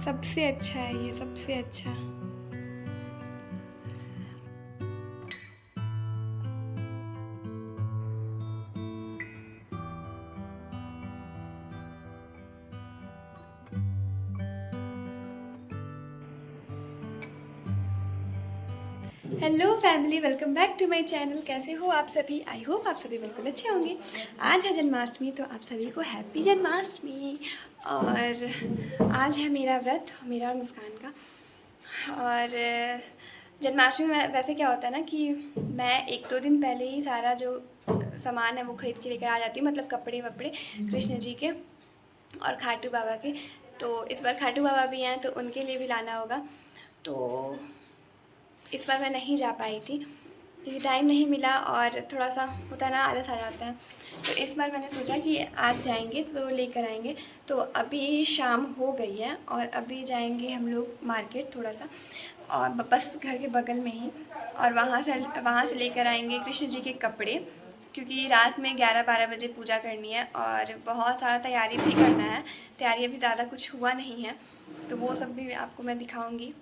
सबसे अच्छा है ये, सबसे अच्छा। Hello family, welcome back to my channel. कैसे हो आप सभी? आई होप आप सभी बिल्कुल अच्छे होंगे। आज है जन्माष्टमी, तो आप सभी को हैप्पी जन्माष्टमी। और आज है मेरा व्रत, मेरा और मुस्कान का। और जन्माष्टमी में वैसे क्या होता है ना कि मैं 1-2 दिन पहले ही सारा जो सामान है वो खरीद के लेकर आ जाती हूँ, मतलब कपड़े वपड़े कृष्ण जी के और खाटू बाबा के। तो इस बार खाटू बाबा भी हैं तो उनके लिए भी लाना होगा। तो इस बार मैं नहीं जा पाई थी क्योंकि टाइम नहीं मिला और थोड़ा सा होता है ना, आलस आ जाता है। तो इस बार मैंने सोचा कि आज जाएंगे तो लेकर आएंगे। तो अभी शाम हो गई है और अभी जाएंगे हम लोग मार्केट थोड़ा सा, और बस घर के बगल में ही। और वहाँ से लेकर आएंगे कृष्ण जी के कपड़े, क्योंकि रात में 11-12 बजे पूजा करनी है और बहुत सारा तैयारी भी करना है। तैयारी अभी ज़्यादा कुछ हुआ नहीं है, तो वो सब भी आपको मैं दिखाऊंगी।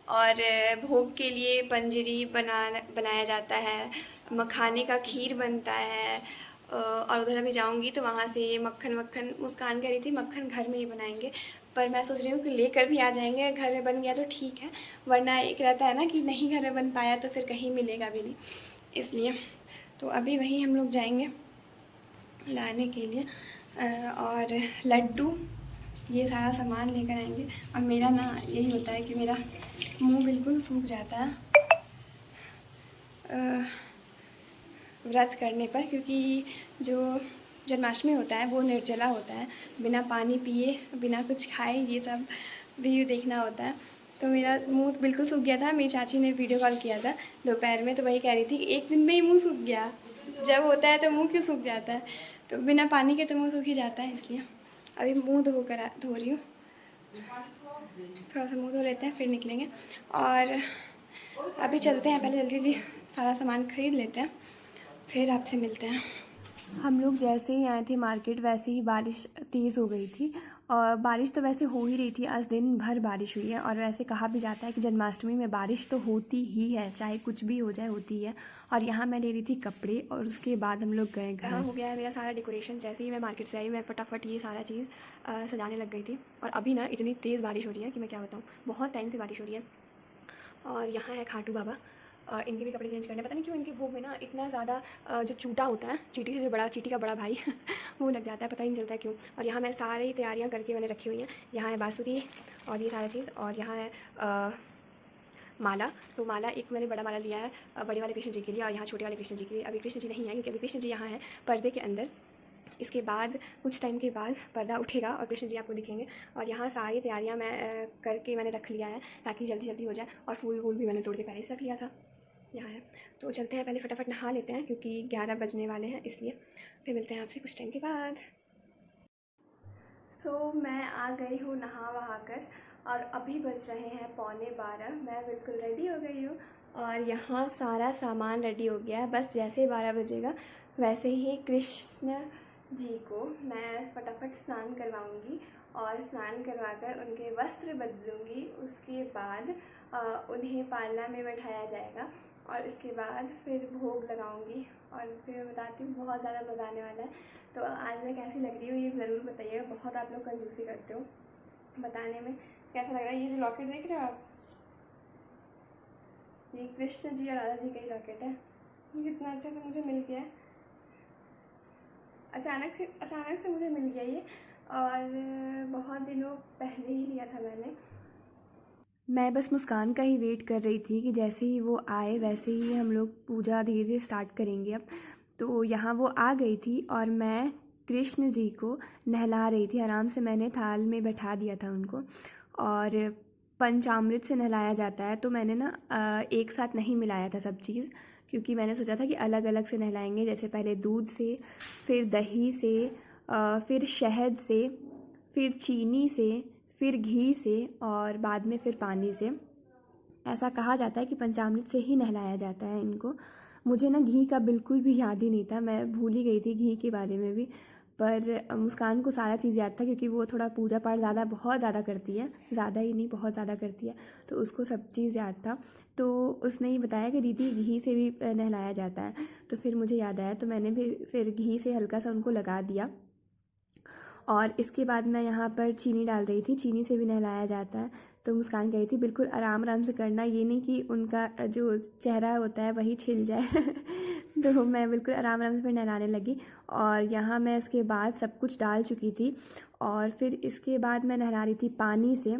और भोग के लिए पंजरी बनाया जाता है, मखाने का खीर बनता है। और उधर अभी जाऊंगी तो वहाँ से मक्खन वक्खन, मुस्कान कह रही थी मक्खन घर में ही बनाएंगे, पर मैं सोच रही हूँ कि लेकर भी आ जाएंगे। घर में बन गया तो ठीक है, वरना एक रहता है ना कि नहीं घर में बन पाया तो फिर कहीं मिलेगा भी नहीं, इसलिए। तो अभी वहीं हम लोग जाएंगे लाने के लिए। और लड्डू, ये सारा सामान लेकर आएंगे। और मेरा ना यही होता है कि मेरा मुंह बिल्कुल सूख जाता है व्रत करने पर, क्योंकि जो जन्माष्टमी होता है वो निर्जला होता है, बिना पानी पिए बिना कुछ खाए ये सब भी देखना होता है। तो मेरा मुंह तो बिल्कुल सूख गया था। मेरी चाची ने वीडियो कॉल किया था दोपहर में, तो वही कह रही थी कि एक दिन में ही मुंह सूख गया। जब होता है तो मुंह क्यों सूख जाता है? तो बिना पानी के तो मुंह सूख ही जाता है, इसलिए अभी मुंह धो रही हूँ। थोड़ा सा मुंह धो लेते हैं फिर निकलेंगे। और अभी चलते हैं, पहले जल्दी जल्दी सारा सामान खरीद लेते हैं, फिर आपसे मिलते हैं। हम लोग जैसे ही आए थे मार्केट वैसे ही बारिश तेज़ हो गई थी। और बारिश तो वैसे हो ही रही थी, आज दिन भर बारिश हुई है। और वैसे कहा भी जाता है कि जन्माष्टमी में बारिश तो होती ही है, चाहे कुछ भी हो जाए होती है। और यहाँ मैं ले रही थी कपड़े और उसके बाद हम लोग गए घर। यहाँ हो गया है मेरा सारा डेकोरेशन। जैसे ही मैं मार्केट से आई मैं फटाफट ये सारा चीज़ सजाने लग गई थी। और अभी ना इतनी तेज़ बारिश हो रही है कि मैं क्या बताऊँ, बहुत टाइम से बारिश हो रही है। और यहाँ है खाटू बाबा, इनके भी कपड़े चेंज करने। पता नहीं क्यों इनके भोग में ना इतना ज़्यादा जो चूटा होता है, चींटी से जो बड़ा, चींटी का बड़ा भाई वो लग जाता है, पता ही नहीं चलता है क्यों। और यहाँ मैं सारी तैयारियाँ करके मैंने रखी हुई हैं। यहाँ है बाँसुरी और ये सारा चीज़, और यहाँ है माला। तो माला एक मैंने बड़ा माला लिया है बड़े वाले कृष्ण जी के लिए, और यहाँ छोटे वाले कृष्ण जी के लिए। अभी कृष्ण जी नहीं है क्योंकि अभी कृष्ण जी यहाँ है पर्दे के अंदर। इसके बाद कुछ टाइम के बाद पर्दा उठेगा और कृष्ण जी आपको दिखेंगे। और यहाँ सारी तैयारियाँ मैं करके मैंने रख लिया है ताकि जल्दी जल्दी हो जाए। और फूल वूल भी मैंने तोड़ के पहले से रख लिया था। यहाँ है, तो चलते हैं, पहले फटाफट नहा लेते हैं क्योंकि 11 बजने वाले हैं, इसलिए। फिर मिलते हैं आपसे कुछ टाइम के बाद। मैं आ गई हूँ नहा वहा कर, और अभी बज रहे हैं 11:15। मैं बिल्कुल रेडी हो गई हूँ और यहाँ सारा सामान रेडी हो गया है। बस जैसे 12 बजेगा वैसे ही कृष्ण जी को मैं फटाफट स्नान करवाऊँगी और स्नान करवा कर उनके वस्त्र बदलूँगी। उसके बाद उन्हें पालना में बैठाया जाएगा और इसके बाद फिर भोग लगाऊंगी। और फिर मैं बताती हूँ, बहुत ज़्यादा मज़ा आने वाला है। तो आज मैं कैसी लग रही हूँ ये ज़रूर बताइएगा। बहुत आप लोग कंजूसी करते हो बताने में। कैसा लग रहा है ये जो लॉकेट देख रहे हो आप, ये कृष्ण जी और राधा जी का ही लॉकेट है। कितना अच्छे से मुझे मिल गया है, अचानक से मुझे मिल गया ये, और बहुत दिनों पहले ही लिया था मैंने। मैं बस मुस्कान का ही वेट कर रही थी कि जैसे ही वो आए वैसे ही हम लोग पूजा धीरे धीरे स्टार्ट करेंगे अब। तो यहाँ वो आ गई थी और मैं कृष्ण जी को नहला रही थी आराम से। मैंने थाल में बैठा दिया था उनको, और पंचामृत से नहलाया जाता है। तो मैंने ना एक साथ नहीं मिलाया था सब चीज़, क्योंकि मैंने सोचा था कि अलग अलग से नहलाएंगे। जैसे पहले दूध से, फिर दही से, फिर शहद से, फिर चीनी से, फिर घी से, और बाद में फिर पानी से। ऐसा कहा जाता है कि पंचामृत से ही नहलाया जाता है इनको। मुझे ना घी का बिल्कुल भी याद ही नहीं था, मैं भूल ही गई थी घी के बारे में भी। पर मुस्कान को सारा चीज़ याद था क्योंकि वो थोड़ा पूजा पाठ बहुत ज़्यादा करती है, ज़्यादा ही नहीं बहुत ज़्यादा करती है, तो उसको सब चीज़ याद था। तो उसने ही बताया कि दीदी घी से भी नहलाया जाता है। तो फिर मुझे याद आया, तो मैंने भी फिर घी से हल्का सा उनको लगा दिया। और इसके बाद मैं यहाँ पर चीनी डाल रही थी, चीनी से भी नहलाया जाता है। तो मुस्कान कही थी बिल्कुल आराम आराम से करना, ये नहीं कि उनका जो चेहरा होता है वही छिल जाए तो मैं बिल्कुल आराम आराम से फिर नहलाने लगी। और यहाँ मैं इसके बाद सब कुछ डाल चुकी थी और फिर इसके बाद मैं नहला रही थी पानी से,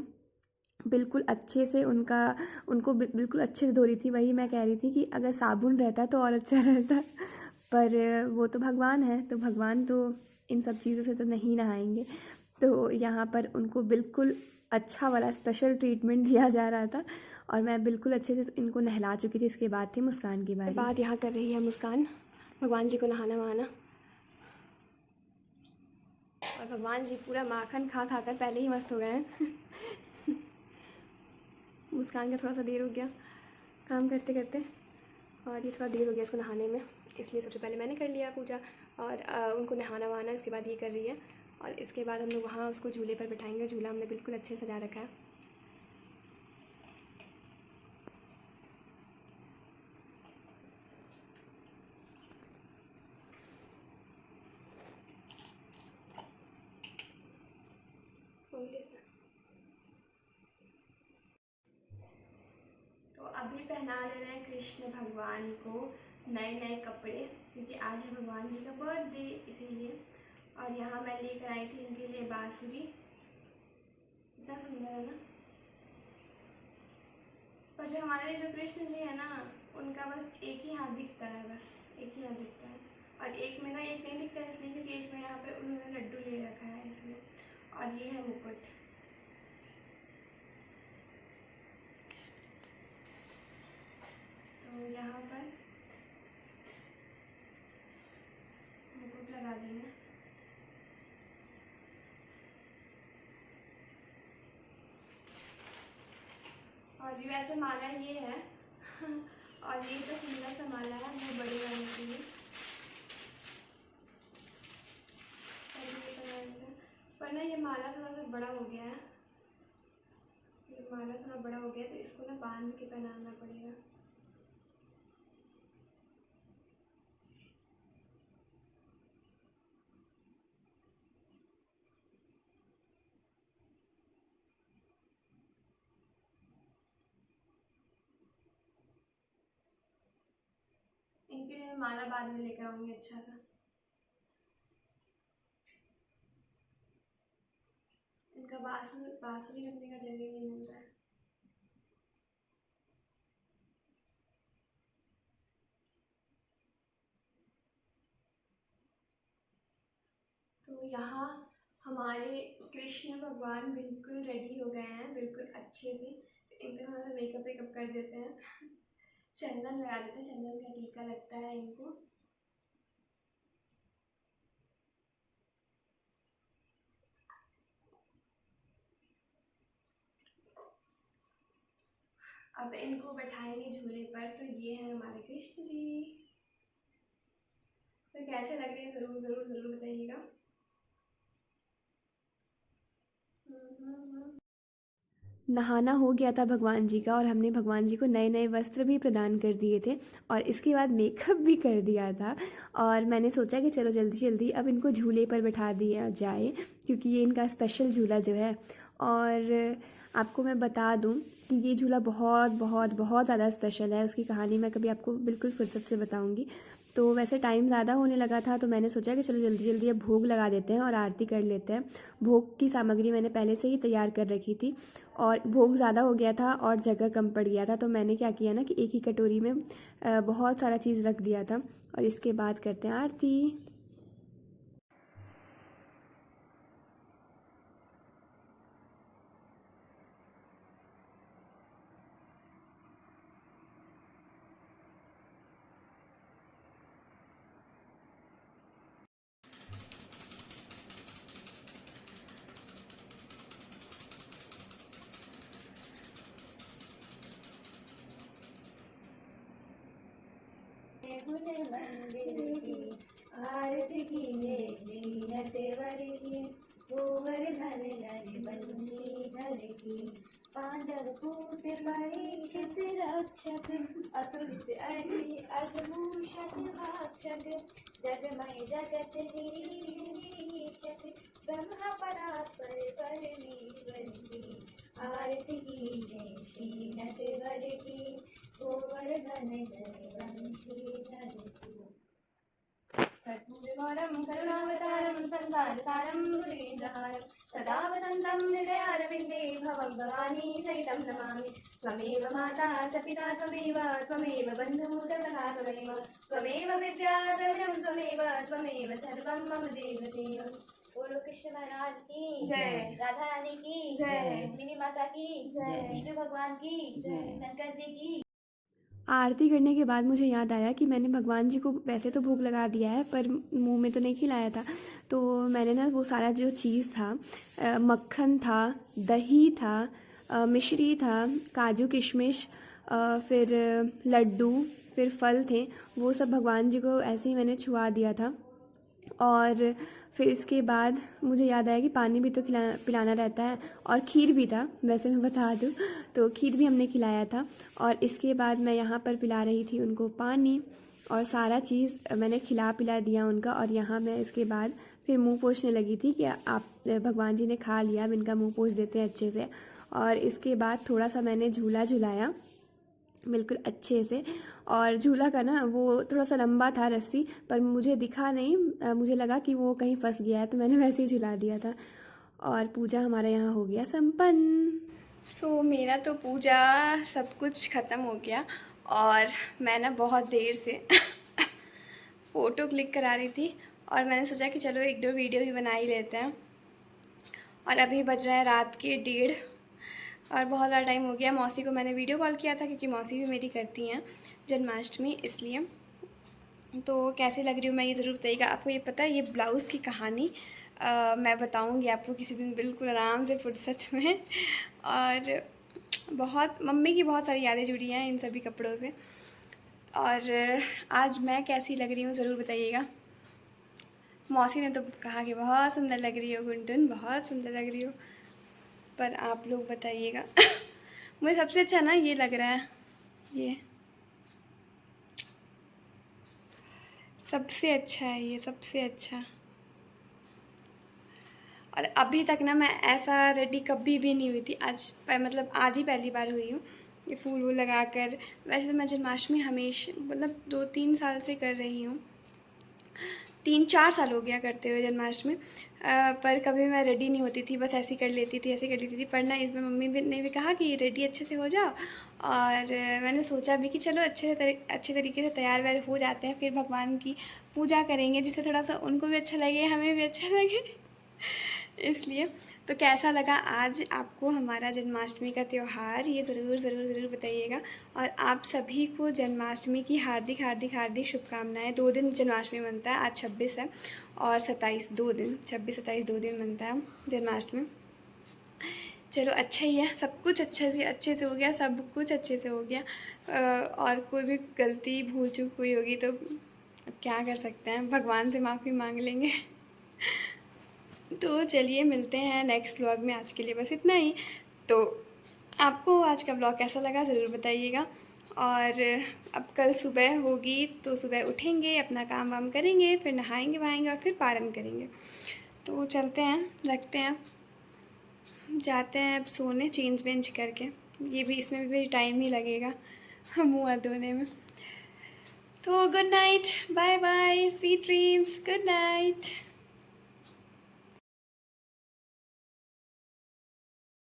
बिल्कुल अच्छे से उनको बिल्कुल अच्छे से धो रही थी। वही मैं कह रही थी कि अगर साबुन रहता तो और अच्छा रहता, पर वो तो भगवान है, तो भगवान तो इन सब चीज़ों से तो नहीं नहाएंगे। तो यहाँ पर उनको बिल्कुल अच्छा वाला स्पेशल ट्रीटमेंट दिया जा रहा था और मैं बिल्कुल अच्छे से इनको नहला चुकी थी। इसके बाद थी मुस्कान की बारी। बात यहाँ कर रही है मुस्कान, भगवान जी को नहाना वहाना, और भगवान जी पूरा माखन खा खा कर पहले ही मस्त हो गए हैं मुस्कान का थोड़ा सा देर हो गया काम करते करते, और ये थोड़ा देर हो गया इसको नहाने में, इसलिए सबसे पहले मैंने कर लिया पूजा और उनको नहाना वहाना, इसके बाद ये कर रही है। और इसके बाद हम लोग वहाँ उसको झूले पर बिठाएंगे। झूला हमने बिल्कुल अच्छे से सजा रखा है। तो अभी पहना ले रहे हैं कृष्ण भगवान को नए नए कपड़े, क्योंकि आज है भगवान जी का बर्थडे इसीलिए। और यहाँ मैं लेकर आई थी इनके लिए बांसुरी, इतना सुंदर है ना। पर जो हमारे जो कृष्ण जी है ना, उनका बस एक ही हाथ दिखता है, बस एक ही हाथ दिखता है। और एक में ना एक नहीं दिखता है इसलिए क्योंकि एक में यहाँ पर उन्होंने लड्डू ले रखा है इसलिए। और ये है मुकुट। तो यहाँ पर मुकुट लगा देंगे। और ये वैसे माला ये है और ये जो सुंदर सा माला है वो बड़ी वाली के लिए, पर ना ये माला थोड़ा सा बड़ा हो गया है, ये माला थोड़ा बड़ा हो गया तो इसको ना बांध के पहनाना पड़ेगा। इनके लिए माला बाद में लेकर आऊंगी अच्छा सा। इनका बांसुरी रखने का जगह नहीं मिल रहा है। तो यहाँ हमारे कृष्ण भगवान बिल्कुल रेडी हो गए हैं, बिल्कुल अच्छे से। तो इनका थोड़ा सा मेकअप वेकअप कर देते हैं चंदन लगा देते हैं, चंदन का टीका लगता है इनको। अब इनको बैठाएंगे झूले पर। तो ये है हमारे कृष्ण जी। तो कैसे लग रहे हैं ज़रूर ज़रूर ज़रूर बताइएगा। नहाना हो गया था भगवान जी का और हमने भगवान जी को नए नए वस्त्र भी प्रदान कर दिए थे और इसके बाद मेकअप भी कर दिया था। और मैंने सोचा कि चलो जल्दी जल्दी अब इनको झूले पर बैठा दिया जाए क्योंकि ये इनका स्पेशल झूला जो है। और आपको मैं बता दूं कि ये झूला बहुत बहुत बहुत ज़्यादा स्पेशल है। उसकी कहानी मैं कभी आपको बिल्कुल फुर्सत से बताऊंगी। तो वैसे टाइम ज़्यादा होने लगा था तो मैंने सोचा कि चलो जल्दी जल्दी अब भोग लगा देते हैं और आरती कर लेते हैं। भोग की सामग्री मैंने पहले से ही तैयार कर रखी थी और भोग ज़्यादा हो गया था और जगह कम पड़ गया था, तो मैंने क्या किया ना कि एक ही कटोरी में बहुत सारा चीज़ रख दिया था। और इसके बाद करते हैं आरती। मंदिर की परीक्षित रक्षक अतुलित अजमूषक भाक्षक जगमय जगत निरीक्षक ब्रह्म परात्पर परमेश्वरी आरती की जय श्री नटवर की गोवर्धन जयवंशी धरती कर्पूरगौरं करुणावतारं संसारसारं भुजगेन्द्रहारं सदा वसन्तं हृदयारविन्दे भवं भवानी सहितं नमामि त्वमेव माता च पिता त्वमेव बन्धुः च सखा त्वमेव विद्या द्रविणं त्वमेव सर्वं मम देवदेव। बोलो कृष्ण महाराज की जय, राधा रानी की जय, मिनी माता की जय, विष्णु भगवान की जय, शंकर जी की। आरती करने के बाद मुझे याद आया कि मैंने भगवान जी को वैसे तो भोग लगा दिया है पर मुंह में तो नहीं खिलाया था। तो मैंने ना वो सारा जो चीज़ था, मक्खन था, दही था, मिश्री था, काजू किशमिश, फिर लड्डू, फिर फल थे, वो सब भगवान जी को ऐसे ही मैंने छुआ दिया था। और फिर इसके बाद मुझे याद आया कि पानी भी तो पिलाना रहता है और खीर भी था, वैसे मैं बता दूँ तो खीर भी हमने खिलाया था। और इसके बाद मैं यहाँ पर पिला रही थी उनको पानी और सारा चीज़ मैंने खिला पिला दिया उनका। और यहाँ मैं इसके बाद फिर मुंह पोंछने लगी थी कि आप भगवान जी ने खा लिया, अब इनका मुंह पोंछ देते हैं अच्छे से। और इसके बाद थोड़ा सा मैंने झूला झुलाया बिल्कुल अच्छे से। और झूला का ना वो थोड़ा सा लंबा था रस्सी, पर मुझे दिखा नहीं, मुझे लगा कि वो कहीं फंस गया है तो मैंने वैसे ही झुला दिया था। और पूजा हमारा यहाँ हो गया संपन्न। सो मेरा तो पूजा सब कुछ ख़त्म हो गया और मैं ना बहुत देर से फ़ोटो क्लिक करा रही थी और मैंने सोचा कि चलो एक दो वीडियो भी बना ही लेते हैं। और अभी बज रहा है रात के 1:30 और बहुत ज़्यादा टाइम हो गया। मौसी को मैंने वीडियो कॉल किया था क्योंकि मौसी भी मेरी करती हैं जन्माष्टमी, इसलिए। तो कैसी लग रही हूँ मैं ये ज़रूर बताइएगा। आपको ये पता है ये ब्लाउज़ की कहानी मैं बताऊँगी आपको किसी दिन बिल्कुल आराम से फुर्सत में। और बहुत मम्मी की बहुत सारी यादें जुड़ी हैं इन सभी कपड़ों से। और आज मैं कैसी लग रही हूँ ज़रूर बताइएगा। मौसी ने तो कहा कि बहुत सुंदर लग रही हो गुंटन, बहुत सुंदर लग रही हो, पर आप लोग बताइएगा। मुझे सबसे अच्छा ना ये लग रहा है, ये सबसे अच्छा है, ये सबसे अच्छा। और अभी तक ना मैं ऐसा रेडी कभी भी नहीं हुई थी, आज मतलब आज ही पहली बार हुई हूँ ये फूल वूल लगा कर। वैसे मैं जन्माष्टमी हमेशा मतलब 2-3 साल से कर रही हूँ, 3-4 साल हो गया करते हुए जन्माष्टमी। पर कभी मैं रेडी नहीं होती थी, बस ऐसे ही कर लेती थी, ऐसे कर लेती थी। पर ना इसमें मम्मी ने भी कहा कि रेडी अच्छे से हो जाओ। और मैंने सोचा भी कि चलो अच्छे तरीके से तैयार वैयार हो जाते हैं, फिर भगवान की पूजा करेंगे जिससे थोड़ा सा उनको भी अच्छा लगे, हमें भी अच्छा लगे। इसलिए तो कैसा लगा आज आपको हमारा जन्माष्टमी का त्यौहार, ये ज़रूर बताइएगा। और आप सभी को जन्माष्टमी की हार्दिक हार्दिक हार्दिक शुभकामनाएं। 2 दिन जन्माष्टमी मनता है, आज 26 है और 27, 2 दिन, 26-27 2 दिन मनता है जन्माष्टमी। चलो अच्छा ही है, सब कुछ अच्छे से हो गया, सब कुछ अच्छे से हो गया। और कोई भी गलती भूल चूक हुई होगी तो अब क्या कर सकते हैं, भगवान से माफ़ी मांग लेंगे। तो चलिए मिलते हैं नेक्स्ट व्लॉग में, आज के लिए बस इतना ही। तो आपको आज का व्लॉग कैसा लगा ज़रूर बताइएगा। और अब कल सुबह होगी तो सुबह उठेंगे, अपना काम वाम करेंगे, फिर नहाएंगे वहाएंगे और फिर पारण करेंगे। तो चलते हैं, रखते हैं, जाते हैं अब सोने, चेंज वेंज करके। ये भी इसमें भी टाइम ही लगेगा मुँह हाथ धोने में। तो good night, bye bye, sweet dreams, good night.